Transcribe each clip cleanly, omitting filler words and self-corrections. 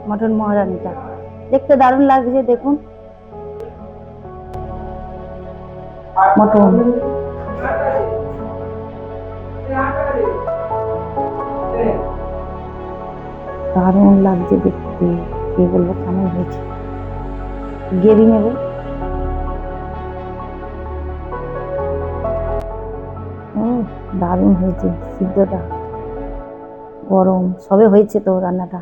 Mutton মহারানিটা দেখতে দারুণ লাগছে। দেখুন মটন দারুণ লাগছে দেখতে। কে বলবো কেমন হয়েছে, গ্রেভি নেব। দারুণ হয়েছে, সিদ্ধটা গরম সবে হয়েছে তো রান্নাটা।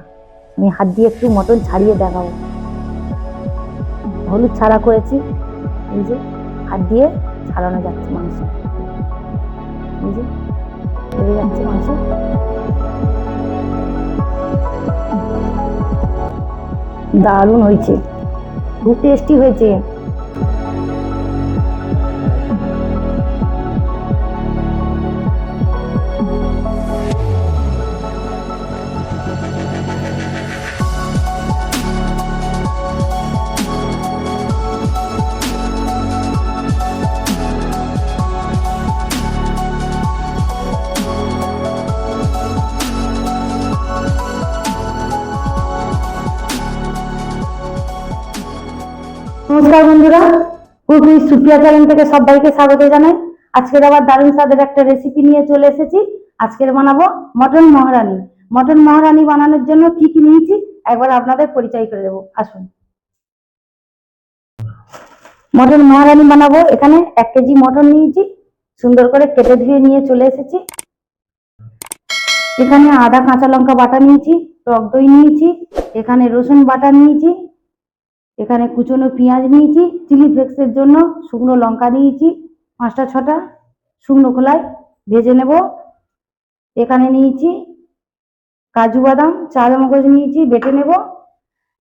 আমি হাত দিয়ে একটু মটন ছাড়িয়ে দেখাবো। হলুদ ছাড়া করেছি, এই যে হাত দিয়ে ছাড়ানো যাচ্ছে মাংস, এই যে লেগে যাচ্ছে মাংস। দারুণ হয়েছে, খুব টেস্টি হয়েছে। নমস্কার বন্ধুরা, কুকুর সুপ্রিয়া চ্যানেল থেকে সবাইকে স্বাগত জানাই। আজকের আবার দারুণ স্বাদের একটা রেসিপি নিয়ে চলে এসেছি। আজকের বানাবো মটন মহারানি। মটন মহারানি বানানোর জন্য কি কি নিয়েছি একবার আপনাদের পরিচয় করে দেবো, আসুন। মটন মহারানি বানাবো, এখানে 1 কেজি মটন নিয়েছি, সুন্দর করে কেটে ধুয়ে নিয়ে চলে এসেছি। এখানে আদা কাঁচা লঙ্কা বাটা নিয়েছি, টক দই নিয়েছি, এখানে রসুন বাটা নিয়েছি, এখানে কুচনো পেঁয়াজ নিয়েছি, চিলি ফ্লেক্সের জন্য শুকনো লঙ্কা নিয়েছি 5টা 6টা, শুকনো খোলায় ভেজে নেব। এখানে নিয়েছি কাজু বাদাম, চালমগজ নিয়েছি বেটে নেব।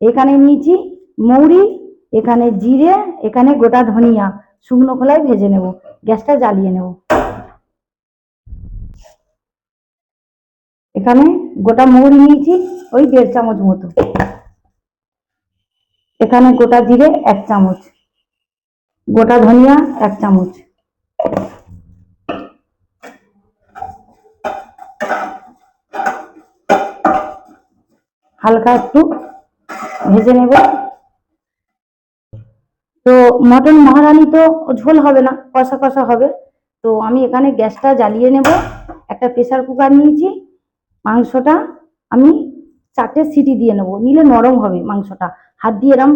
এখানে নিয়েছি মৌরি, এখানে জিরে, এখানে গোটা ধনিয়া শুকনো খোলায় ভেজে নেব। গ্যাসটা জ্বালিয়ে নেব। এখানে গোটা মৌরি নিয়েছি ওই 1.5 চামচ মতো। এখানে গোটা জিরে 1 চামচ, গোটা ধনিয়া 1 চামচ, হালকা একটু ভেজে নেব। তো মটন মহারানি তো ঝোল হবে না, কষা কষা হবে। তো আমি এখানে গ্যাসটা জ্বালিয়ে নেব। একটা প্রেসার কুকার নিয়েছি, মাংসটা আমি 4টে সিটি দিয়ে নেব, নিলে নরম হবে মাংসটা, হাত দিয়ে এরম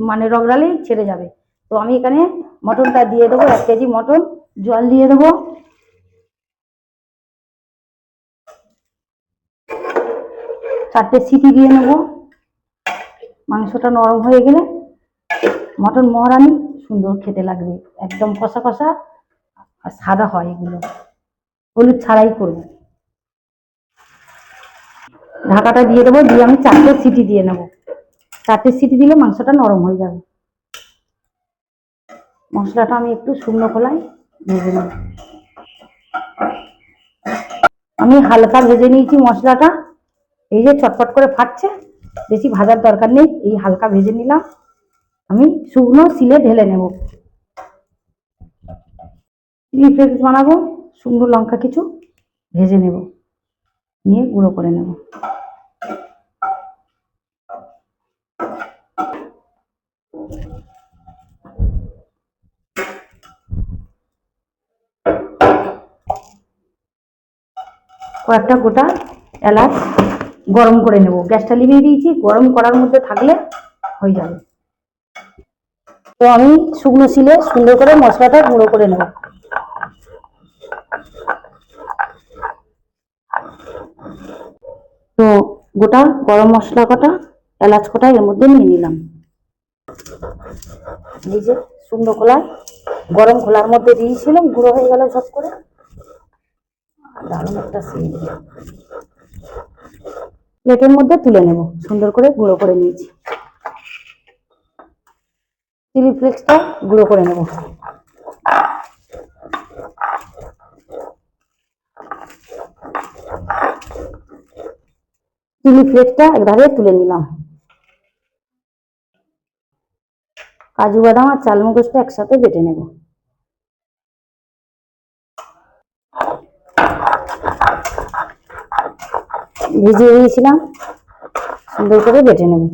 মানে রগড়ালেই ছেড়ে যাবে। তো আমি এখানে মটনটা দিয়ে দেবো, 1 কেজি মটন, জল দিয়ে দেবো। 4টে সিটি দিয়ে নেব। মাংসটা নরম হয়ে গেলে মটন মহারানি সুন্দর খেতে লাগবে, একদম কষা কষা আর সাদা হয় এগুলো, হলুদ ছাড়াই করবো। ঢাকাটা দিয়ে দেবো, দিয়ে আমি 4টে সিটি দিয়ে নেব। 4টে সিটি দিলে মাংসটা নরম হয়ে যাবে। মশলাটা আমি একটু শুকনো খোলায় ভেজে নেব। আমি হালকা ভেজে নিয়েছি মশলাটা, এই যে চটপট করে ফাটছে, বেশি ভাজার দরকার নেই, এই হালকা ভেজে নিলাম। আমি শুকনো শিলে ঢেলে নেব। চিলি ফ্লেক্স বানাবো, শুকনো লঙ্কা কিছু ভেজে নেব, নিয়ে গুঁড়ো করে নেব। কয়েকটা গোটা এলাচ গরম করে নেব। গ্যাসটা লিভিয়ে দিয়েছি, গরম করার মধ্যে থাকলে হয়ে যাবে। তো আমি শুকনো শিলে সুন্দর করে মশলাটা গুঁড়ো করে নেব। তো গোটা গরম মশলা কটা, এলাচ কটা এর মধ্যে নিয়ে নিলাম। এই যে শুকনো খোলায় গরম খোলার মধ্যে দিয়েছিলাম, গুঁড়ো হয়ে গেল সব করে, দারুণ একটা সেন্ট। প্লেটের মধ্যে তুলে নেব, সুন্দর করে গুঁড়ো করে নিয়েছি। চিলি ফ্লেক্সটা গুঁড়ো করে নেব। চিলি ফ্লেক্সটা একধারে তুলে নিলাম। কাজু বাদাম আর চালমগজটা একসাথে বেটে নেব। ভিজিয়ে দিয়েছিলাম সুন্দর করে বেটে নেব।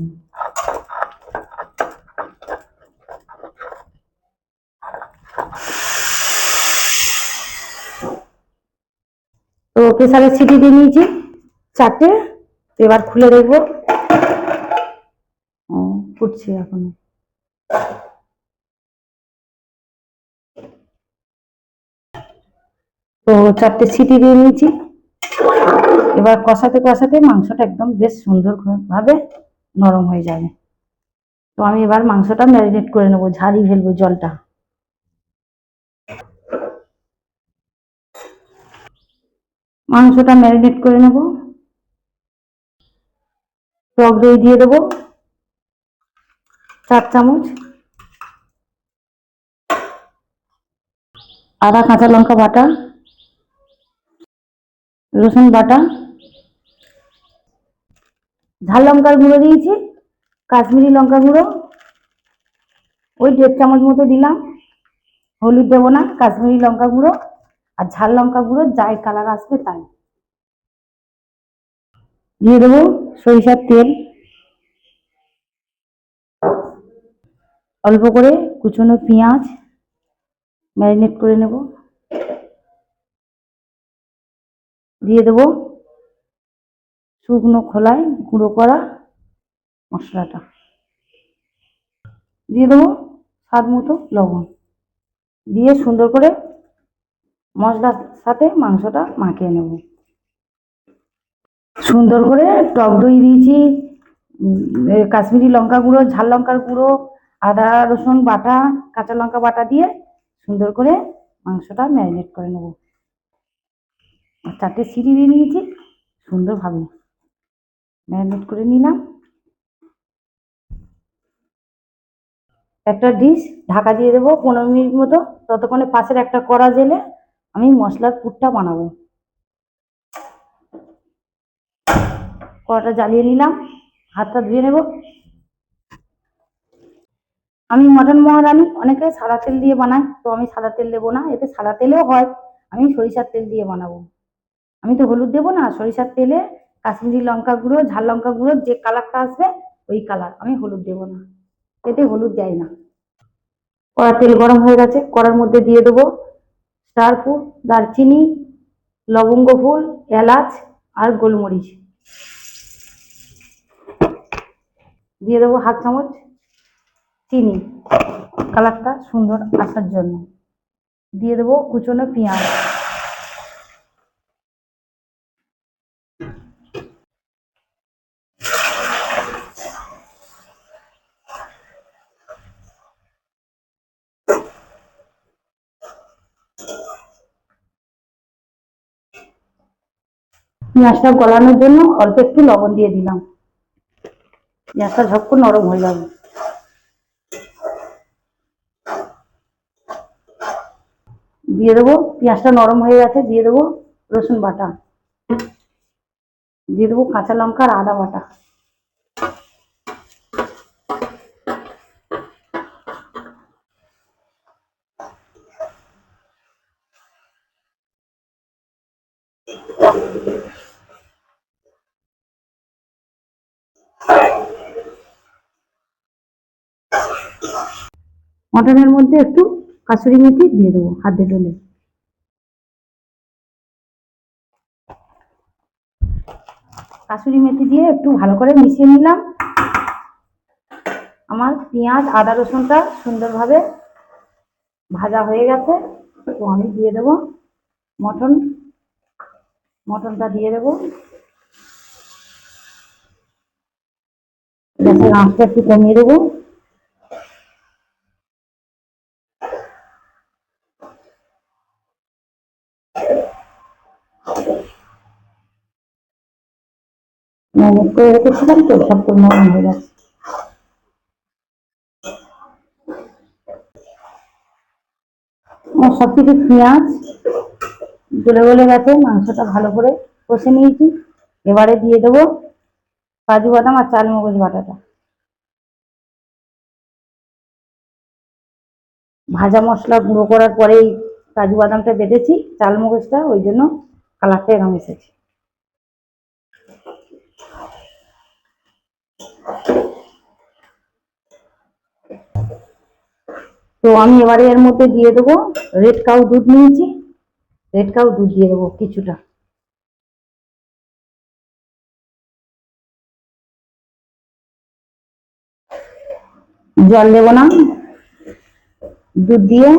তো প্রেসারের সিটি দিয়ে নিয়েছি 4টে। এবার খুলে দেখবো। ফুটছে এখনো। তো 4টে সিটি দিয়ে নিয়েছি। এবার কষাতে কষাতে মাংসটা একদম বেশ সুন্দর ভাবে নরম হয়ে যাবে। তো আমি এবার মাংসটা ম্যারিনেট করে নেবো, ঝাড়িয়ে ফেলবো জলটা। মাংসটা ম্যারিনেট করে নেব। টক দই দিয়ে দেবো 4 চামচ। আদা কাঁচা লঙ্কা বাটা, রসুন বাটা, ঝাল লঙ্কার গুঁড়ো দিয়েছি, কাশ্মীরি লঙ্কা গুঁড়ো ওই 1.5 চামচ মতো দিলাম। হলুদ দেবো না, কাশ্মীরি লঙ্কা গুঁড়ো আর ঝাল লঙ্কা গুঁড়ো যাই কালার আসবে তাই। দিয়ে দেবো সরিষার তেল, অল্প করে কুচনো পেঁয়াজ ম্যারিনেট করে নেব। দিয়ে দেবো শুকনো খোলায় গুঁড়ো করা মশলাটা। দিয়ে দেবো স্বাদ মতো লবণ। দিয়ে সুন্দর করে মশলার সাথে মাংসটা মাখিয়ে নেব। সুন্দর করে টক দই দিয়েছি, কাশ্মীরি লঙ্কা গুঁড়ো, ঝাল লঙ্কার গুঁড়ো, আদা রসুন বাটা, কাঁচা লঙ্কা বাটা দিয়ে সুন্দর করে মাংসটা ম্যারিনেট করে নেব। 4টে সিটি দিয়ে নিয়েছি, সুন্দরভাবে ম্যারিনেট করে নিলাম। একটা ডিশ ঢাকা দিয়ে দেবো 15 মিনিট মতো। ততক্ষণে পাশের একটা কড়া জেলে আমি মশলার পুরটা বানাবো। কড়াটা জ্বালিয়ে নিলাম, হাতটা ধুয়ে নেব। আমি মটন মহারানি, অনেকে সাদা তেল দিয়ে বানায়, তো আমি সাদা তেল দেবো না, এতে সাদা তেলেও হয়, আমি সরিষার তেল দিয়ে বানাবো। আমি তো হলুদ দেবো না, সরিষার তেলে কাশ্মীরি লঙ্কা গুঁড়ো, ঝাল লঙ্কা গুঁড়ো যে কালারটা আসবে ওই কালার, আমি হলুদ দেবো না, এতে হলুদ দেয় না। কড়া তেল গরম হয়ে গেছে, কড়ার মধ্যে দিয়ে দেবো স্টার ফুড, দারচিনি, লবঙ্গ ফুল, এলাচ আর গোলমরিচ। দিয়ে দেবো 1/2 চামচ চিনি, কালারটা সুন্দর আসার জন্য। দিয়ে দেবো কুচনো পেঁয়াজ। পেঁয়াজটা গলানোর জন্য অল্প একটু লবণ দিয়ে দিলাম, পেঁয়াজটা ঝটপট নরম হয়ে যাবে। দিয়ে দেবো, পেঁয়াজটা নরম হয়ে গেছে, দিয়ে দেবো রসুন বাটা, দিয়ে দেবো কাঁচা লঙ্কা আর আদা বাটা। মটনের মধ্যে একটু কাসুরি মেথি দিয়ে দেবো হাতে ডলে। কাসুরি মেথি দিয়ে একটু ভালো করে মিশিয়ে নিলাম। আমার পেঁয়াজ আদা রসুনটা সুন্দরভাবে ভাজা হয়ে গেছে। তো আমি দিয়ে দেবো মটনটা দিয়ে দেবো। গ্যাসের আঁচটা একটু কমিয়ে দেবো। ম্যারিনেট করে রেখেছিলাম তো, সম্পূর্ণ নরম হয়ে গেছে। আমার সবকিছু পেঁয়াজ গলে গলে গেছে, মাংসটা ভালো করে কষে নিয়েছি। এবারে দিয়ে দেবো কাজু বাদাম আর চালমগজ বাটাটা। ভাজা মশলা গুঁড়ো করার পরেই কাজু বাদামটা বেটেছি, চালমগজটা ওই জন্য কালারটা এরকম এসেছে। তো আমি এবারে এর মধ্যে দিয়ে দেবো রেড কাউ দুধ নিয়েছি, রেড কাউ দুধ দিয়ে দেবো কিছুটা। জল দেবো না, দুধ দিয়ে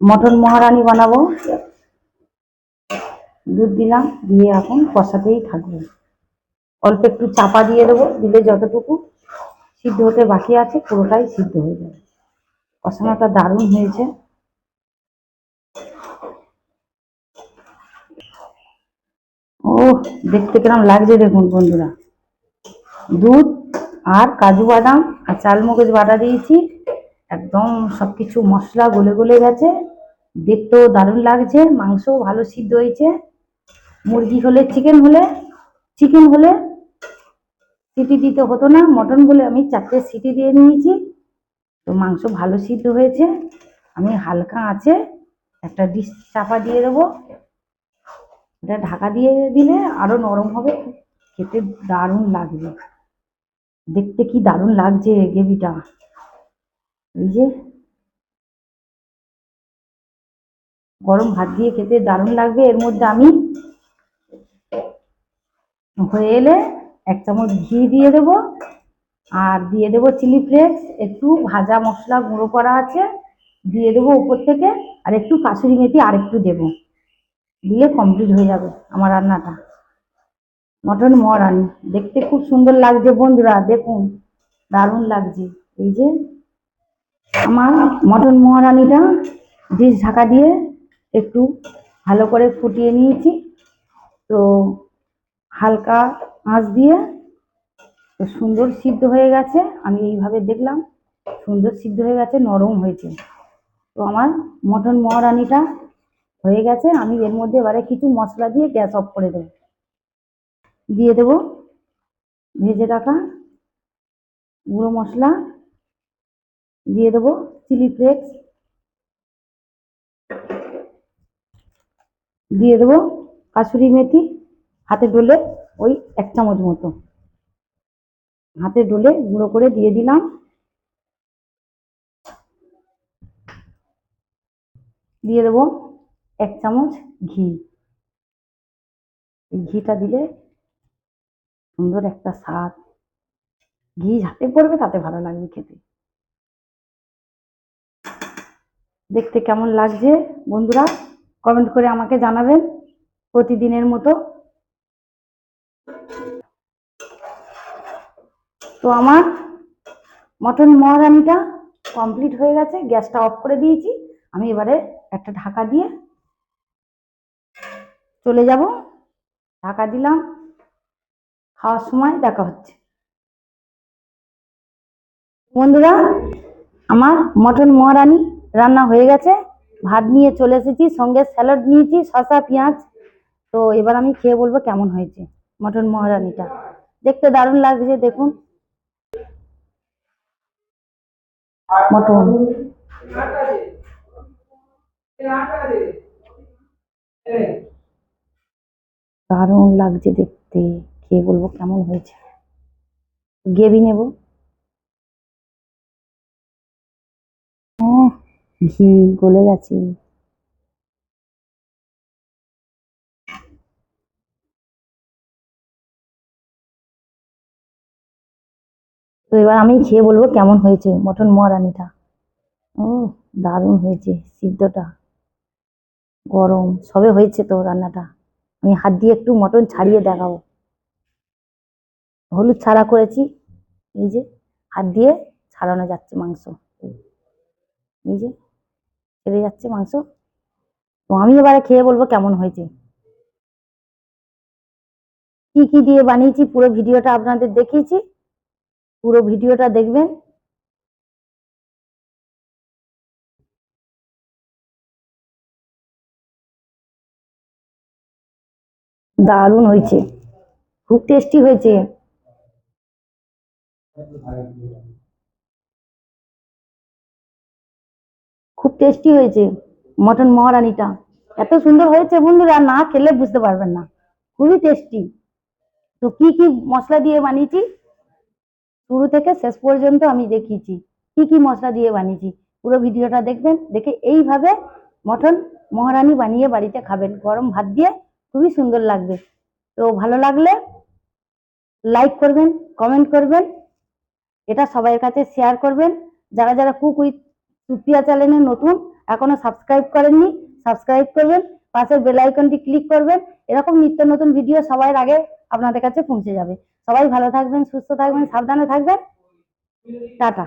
মটন মহারানি বানাবো। দুধ দিলাম, দিয়ে এখন কষাতেই থাকবো। অল্প একটু চাপা দিয়ে দেবো, দিলে যতটুকু সিদ্ধ হতে বাকি আছে পুরোটাই সিদ্ধ হয়ে যাবে। কষানোটা দারুণ হয়েছে। ও দেখতে কিরম লাগছে দেখুন বন্ধুরা। দুধ আর কাজু বাদাম আর চালমগজ বাটা দিয়েছি, একদম সবকিছু মশলা গলে গলে গেছে, দেখতেও দারুণ লাগছে। মাংসও ভালো সিদ্ধ হয়েছে। মুরগি হলে চিকেন হলে সিটি দিতে হতো না, মটন বলে আমি 4টে সিটি দিয়ে নিয়েছি। তো মাংস ভালো সিদ্ধ হয়েছে। আমি হালকা আছে একটা ডিশ চাপা দিয়ে দেবো, এটা ঢাকা দিয়ে দিলে আরো নরম হবে, খেতে দারুণ লাগবে। দেখতে কি দারুণ লাগছে গ্রেভিটা। এই যে গরম ভাত দিয়ে খেতে দারুণ লাগবে। এর মধ্যে আমি হয়ে এলে 1 চামচ ঘি দিয়ে দেবো, আর দিয়ে দেবো চিলি ফ্লেক্স, একটু ভাজা মশলা গুঁড়ো করা আছে দিয়ে দেবো উপর থেকে, আর একটু কাসুরি মেথি আর একটু দেবো, দিলে কমপ্লিট হয়ে যাবে আমার রান্নাটা। মটন মহারানি দেখতে খুব সুন্দর লাগছে বন্ধুরা, দেখুন দারুণ লাগছে। এই যে আমার মটন মহারানিটা ডিশ ঢাকা দিয়ে একটু ভালো করে ফুটিয়ে নিয়েছি। তো হালকা আঁচ দিয়ে তো সুন্দর সিদ্ধ হয়ে গেছে। আমি এইভাবে দেখলাম সুন্দর সিদ্ধ হয়ে গেছে, নরম হয়েছে। তো আমার মটন মহারানিটা হয়ে গেছে। আমি এর মধ্যে এবারে কিছু মশলা দিয়ে গ্যাস অফ করে দেবো। দিয়ে দেবো ভেজে রাখা গুঁড়ো মশলা, দিয়ে দেবো চিলি ফ্লেক্স, দিয়ে দেবো কাসুরি মেথি, হাতে ডলে ওই 1 চামচ মতো হাতে ডলে গুঁড়ো করে দিয়ে দিলাম। দিয়ে দেবো 1 চামচ ঘি। এই ঘিটা দিলে সুন্দর একটা স্বাদ, ঘি যাতে পড়বে তাতে ভালো লাগবে খেতে। দেখতে কেমন লাগছে বন্ধুরা কমেন্ট করে আমাকে জানাবেন প্রতিদিনের মতো। তো আমার মটন মহারানিটা কমপ্লিট হয়ে গেছে, গ্যাসটা অফ করে দিয়েছি। আমি এবারে একটা ঢাকা দিয়ে চলে যাব। ঢাকা দিলাম, খাওয়ার সময় দেখা হচ্ছে। বন্ধুরা আমার মটন মহারানি রান্না হয়ে গেছে, ভাত নিয়ে চলে এসেছি, সঙ্গে স্যালাড নিয়েছি, শসা পেঁয়াজ। তো এবার আমি খেয়ে বলবো কেমন হয়েছে মটন মহারানিটা। দেখতে দারুণ লাগছে দেখুন মটন, দারুণ লাগছে দেখতে। খেয়ে বলবো কেমন হয়েছে। গ্রেভি নেব, ঘি গলে গেছে। তো এবার আমি খেয়ে বলবো কেমন হয়েছে মটন মহারানিটা। ও দারুণ হয়েছে, সিদ্ধটা গরম সবে হয়েছে তো রান্নাটা। আমি হাত দিয়ে একটু মটন ছাড়িয়ে দেখাবো। হলুদ ছাড়া করেছি, এই যে হাত দিয়ে ছাড়ানো যাচ্ছে মাংস, এই যে ছেড়ে যাচ্ছে মাংস। তো আমি এবারে খেয়ে বলবো কেমন হয়েছে। কি কি দিয়ে বানিয়েছি পুরো ভিডিওটা আপনাদের দেখিয়েছি, পুরো ভিডিওটা দেখবেন। দারুণ হয়েছে, খুব টেস্টি হয়েছে। খুব টেস্টি হয়েছে মটন মহারানিটা, এত সুন্দর হয়েছে বন্ধুরা, না খেলে বুঝতে পারবেন না, খুবই টেস্টি। তো কি কি মশলা দিয়ে বানিয়েছি শুরু থেকে শেষ পর্যন্ত আমি দেখিয়েছি কি কি মশলা দিয়ে বানিয়েছি। পুরো ভিডিওটা দেখবেন, দেখে এইভাবে মটন মহারানী বানিয়ে বাড়িতে খাবেন, গরম ভাত দিয়ে খুবই সুন্দর লাগবে। তো ভালো লাগলে লাইক করবেন, কমেন্ট করবেন, এটা সবার কাছে শেয়ার করবেন। যারা যারা কুক উইথ সুপ্রিয়া চ্যানেলে নতুন, এখনো সাবস্ক্রাইব করেননি, সাবস্ক্রাইব করবেন, পাশের বেল আইকনটি ক্লিক করবেন। এরকম নিত্য নতুন ভিডিও সবার আগে আপনাদের কাছে পৌঁছে যাবে। সবাই ভালো থাকবেন, সুস্থ থাকবেন, সাবধানে থাকবেন। টাটা।